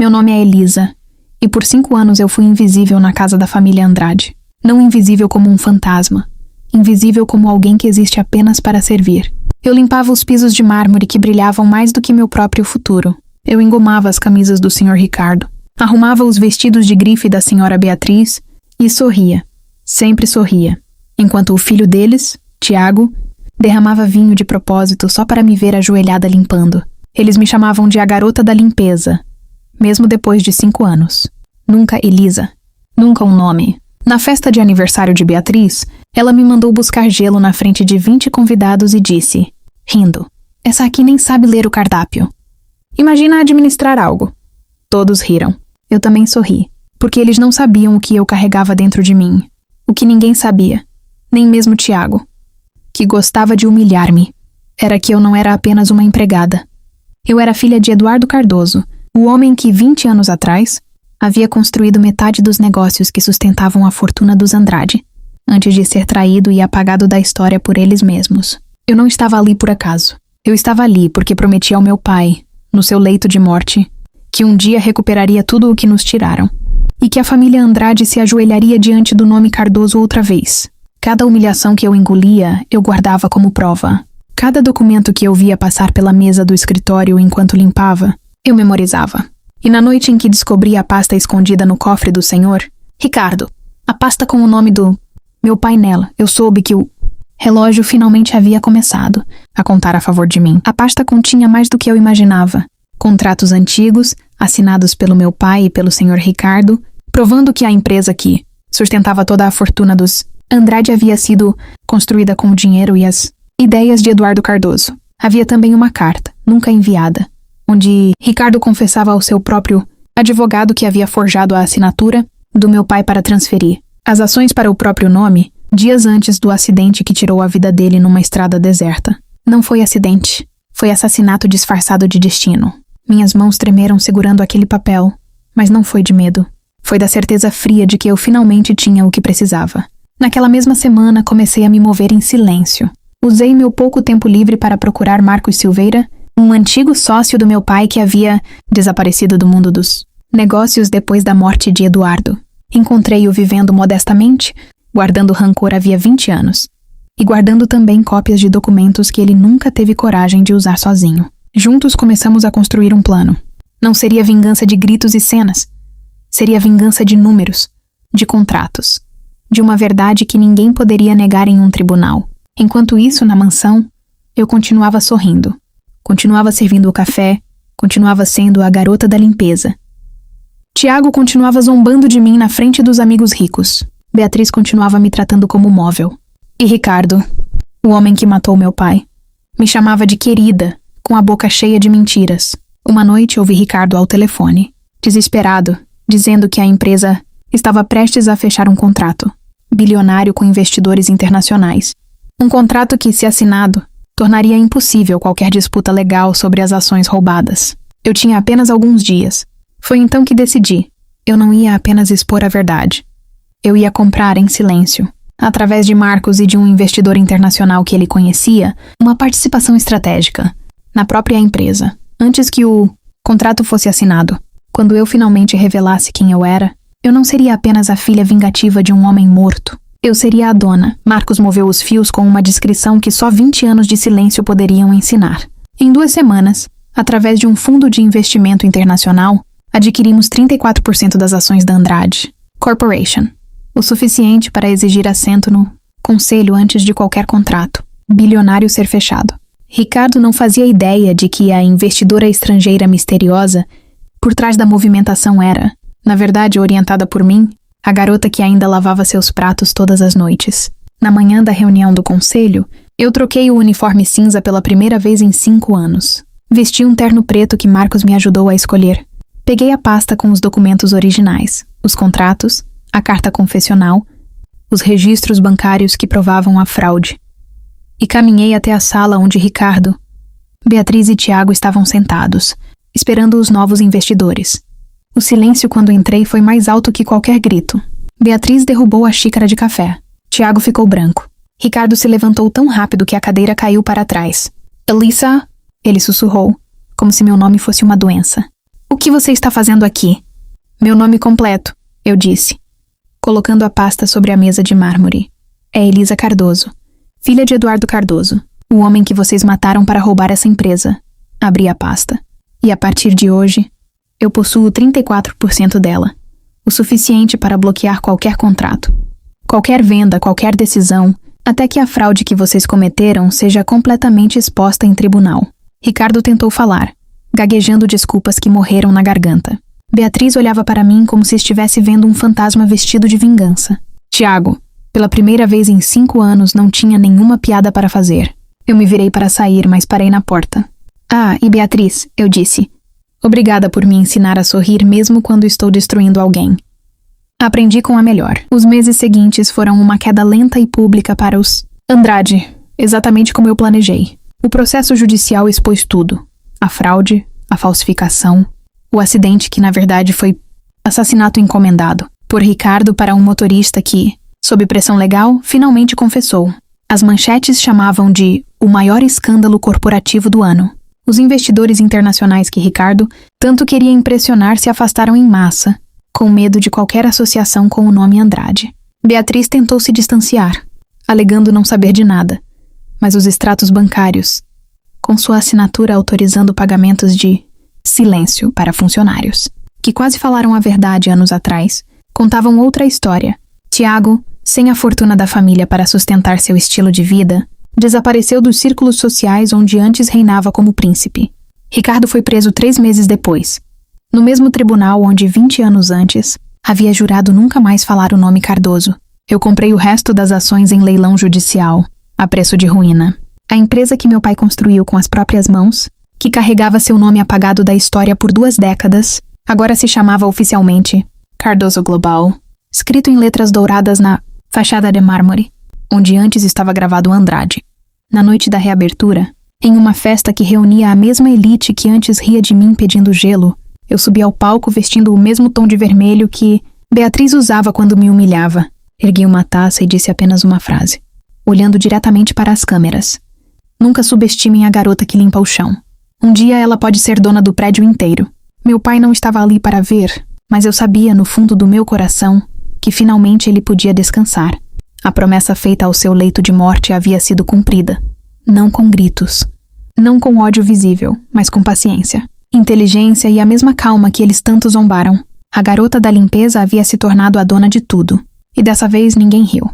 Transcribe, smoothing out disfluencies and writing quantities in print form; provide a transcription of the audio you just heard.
Meu nome é Elisa, e por 5 anos eu fui invisível na casa da família Andrade. Não invisível como um fantasma, invisível como alguém que existe apenas para servir. Eu limpava os pisos de mármore que brilhavam mais do que meu próprio futuro. Eu engomava as camisas do Sr. Ricardo, arrumava os vestidos de grife da Sra. Beatriz e sorria, sempre sorria, enquanto o filho deles, Tiago, derramava vinho de propósito só para me ver ajoelhada limpando. Eles me chamavam de a garota da limpeza, mesmo depois de 5 anos. Nunca Elisa, nunca um nome. Na festa de aniversário de Beatriz, ela me mandou buscar gelo na frente de 20 convidados e disse, rindo, essa aqui nem sabe ler o cardápio. Imagina administrar algo. Todos riram. Eu também sorri, porque eles não sabiam o que eu carregava dentro de mim. O que ninguém sabia, nem mesmo Tiago, que gostava de humilhar-me, era que eu não era apenas uma empregada. Eu era filha de Eduardo Cardoso, o homem que 20 anos atrás havia construído metade dos negócios que sustentavam a fortuna dos Andrade, antes de ser traído e apagado da história por eles mesmos. Eu não estava ali por acaso. Eu estava ali porque prometi ao meu pai, no seu leito de morte, que um dia recuperaria tudo o que nos tiraram, e que a família Andrade se ajoelharia diante do nome Cardoso outra vez. Cada humilhação que eu engolia, eu guardava como prova. Cada documento que eu via passar pela mesa do escritório enquanto limpava, eu memorizava. E na noite em que descobri a pasta escondida no cofre do senhor, Ricardo, a pasta com o nome do meu pai nela, eu soube que o relógio finalmente havia começado a contar a favor de mim. A pasta continha mais do que eu imaginava. Contratos antigos, assinados pelo meu pai e pelo senhor Ricardo, provando que a empresa que sustentava toda a fortuna dos Andrade havia sido construída com o dinheiro e as ideias de Eduardo Cardoso. Havia também uma carta, nunca enviada, onde Ricardo confessava ao seu próprio advogado que havia forjado a assinatura do meu pai para transferir as ações para o próprio nome dias antes do acidente que tirou a vida dele numa estrada deserta. Não foi acidente, foi assassinato disfarçado de destino. Minhas mãos tremeram segurando aquele papel, mas não foi de medo. Foi da certeza fria de que eu finalmente tinha o que precisava. Naquela mesma semana, comecei a me mover em silêncio. Usei meu pouco tempo livre para procurar Marcos Silveira, um antigo sócio do meu pai que havia desaparecido do mundo dos negócios depois da morte de Eduardo. Encontrei-o vivendo modestamente, guardando rancor havia 20 anos, e guardando também cópias de documentos que ele nunca teve coragem de usar sozinho. Juntos começamos a construir um plano. Não seria vingança de gritos e cenas. Seria vingança de números, de contratos, de uma verdade que ninguém poderia negar em um tribunal. Enquanto isso, na mansão, eu continuava sorrindo. Continuava servindo o café, continuava sendo a garota da limpeza. Tiago continuava zombando de mim na frente dos amigos ricos. Beatriz continuava me tratando como móvel. E Ricardo, o homem que matou meu pai, me chamava de querida, com a boca cheia de mentiras. Uma noite ouvi Ricardo ao telefone, desesperado, dizendo que a empresa estava prestes a fechar um contrato bilionário com investidores internacionais. Um contrato que, se assinado, tornaria impossível qualquer disputa legal sobre as ações roubadas. Eu tinha apenas alguns dias. Foi então que decidi. Eu não ia apenas expor a verdade. Eu ia comprar em silêncio, através de Marcos e de um investidor internacional que ele conhecia, uma participação estratégica na própria empresa, antes que o contrato fosse assinado. Quando eu finalmente revelasse quem eu era, eu não seria apenas a filha vingativa de um homem morto. Eu seria a dona. Marcos moveu os fios com uma discrição que só 20 anos de silêncio poderiam ensinar. Em 2 semanas, através de um fundo de investimento internacional, adquirimos 34% das ações da Andrade Corporation, o suficiente para exigir assento no conselho antes de qualquer contrato bilionário ser fechado. Ricardo não fazia ideia de que a investidora estrangeira misteriosa por trás da movimentação era, na verdade, orientada por mim, a garota que ainda lavava seus pratos todas as noites. Na manhã da reunião do conselho, eu troquei o uniforme cinza pela primeira vez em 5 anos. Vesti um terno preto que Marcos me ajudou a escolher. Peguei a pasta com os documentos originais, os contratos, a carta confessional, os registros bancários que provavam a fraude. E caminhei até a sala onde Ricardo, Beatriz e Tiago estavam sentados, esperando os novos investidores. O silêncio quando entrei foi mais alto que qualquer grito. Beatriz derrubou a xícara de café. Tiago ficou branco. Ricardo se levantou tão rápido que a cadeira caiu para trás. Elisa, ele sussurrou, como se meu nome fosse uma doença. O que você está fazendo aqui? Meu nome completo, eu disse, colocando a pasta sobre a mesa de mármore. É Elisa Cardoso, filha de Eduardo Cardoso, o homem que vocês mataram para roubar essa empresa. Abri a pasta. E a partir de hoje, eu possuo 34% dela, o suficiente para bloquear qualquer contrato, qualquer venda, qualquer decisão, até que a fraude que vocês cometeram seja completamente exposta em tribunal. Ricardo tentou falar, gaguejando desculpas que morreram na garganta. Beatriz olhava para mim como se estivesse vendo um fantasma vestido de vingança. Tiago, pela primeira vez em 5 anos, não tinha nenhuma piada para fazer. Eu me virei para sair, mas parei na porta. Ah, e Beatriz, eu disse. Obrigada por me ensinar a sorrir mesmo quando estou destruindo alguém. Aprendi com a melhor. Os meses seguintes foram uma queda lenta e pública para os Andrade, exatamente como eu planejei. O processo judicial expôs tudo. A fraude, a falsificação, o acidente que na verdade foi assassinato encomendado por Ricardo para um motorista que, sob pressão legal, finalmente confessou. As manchetes chamavam de o maior escândalo corporativo do ano. Os investidores internacionais que Ricardo tanto queria impressionar se afastaram em massa, com medo de qualquer associação com o nome Andrade. Beatriz tentou se distanciar, alegando não saber de nada, mas os extratos bancários, com sua assinatura autorizando pagamentos de silêncio para funcionários, que quase falaram a verdade anos atrás, contavam outra história. Tiago, sem a fortuna da família para sustentar seu estilo de vida, desapareceu dos círculos sociais onde antes reinava como príncipe. Ricardo foi preso 3 meses depois, no mesmo tribunal onde 20 anos antes havia jurado nunca mais falar o nome Cardoso. Eu comprei o resto das ações em leilão judicial, a preço de ruína. A empresa que meu pai construiu com as próprias mãos, que carregava seu nome apagado da história por 2 décadas, agora se chamava oficialmente Cardoso Global, escrito em letras douradas na fachada de mármore, onde antes estava gravado Andrade. Na noite da reabertura, em uma festa que reunia a mesma elite que antes ria de mim pedindo gelo, eu subi ao palco vestindo o mesmo tom de vermelho que Beatriz usava quando me humilhava. Ergui uma taça e disse apenas uma frase, olhando diretamente para as câmeras. Nunca subestimem a garota que limpa o chão. Um dia ela pode ser dona do prédio inteiro. Meu pai não estava ali para ver, mas eu sabia no fundo do meu coração que finalmente ele podia descansar. A promessa feita ao seu leito de morte havia sido cumprida. Não com gritos. Não com ódio visível, mas com paciência, inteligência e a mesma calma que eles tanto zombaram. A garota da limpeza havia se tornado a dona de tudo. E dessa vez ninguém riu.